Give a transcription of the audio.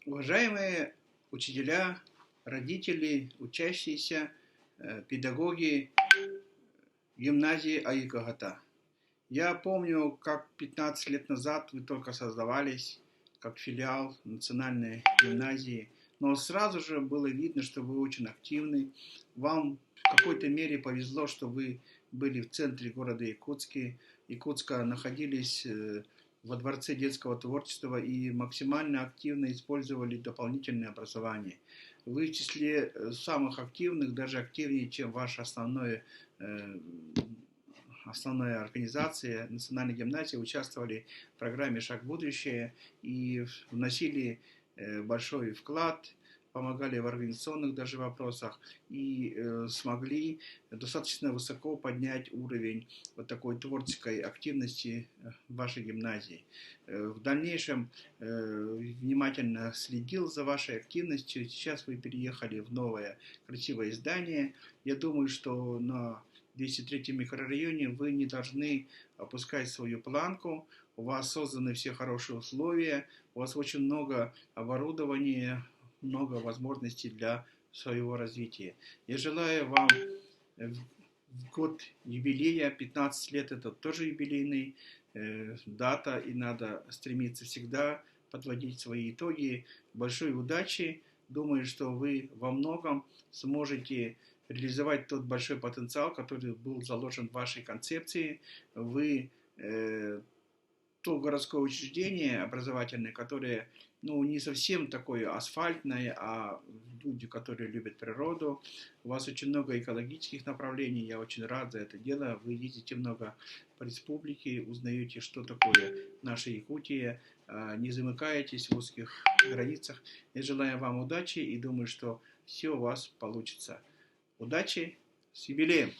Уважаемые учителя, родители, учащиеся, педагоги гимназии Аикагата. Я помню, как 15 лет назад вы только создавались как филиал национальной гимназии, но сразу же было видно, что вы очень активны. Вам в какой-то мере повезло, что вы были в центре города Якутска, находились во Дворце детского творчества и максимально активно использовали дополнительное образование. Вы в числе самых активных, даже активнее, чем ваше основная организация Национальной гимназии, участвовали в программе «Шаг в будущее» и вносили большой вклад, помогали в организационных даже вопросах и смогли достаточно высоко поднять уровень вот такой творческой активности в вашей гимназии. В дальнейшем внимательно следил за вашей активностью. Сейчас вы переехали в новое красивое здание. Я думаю, что на 203 микрорайоне вы не должны опускать свою планку. У вас созданы все хорошие условия, у вас очень много оборудования, много возможностей для своего развития. Я желаю вам в год юбилея, 15 лет это тоже юбилейная дата, и надо стремиться всегда подводить свои итоги. Большой удачи. Думаю, что вы во многом сможете реализовать тот большой потенциал, который был заложен в вашей концепции. Вы то городское учреждение образовательное, которое не совсем такое асфальтное, а люди, которые любят природу. У вас очень много экологических направлений, я очень рад за это дело. Вы ездите много по республике, узнаете, что такое наша Якутия, не замыкаетесь в узких границах. Я желаю вам удачи и думаю, что все у вас получится. Удачи, с юбилеем!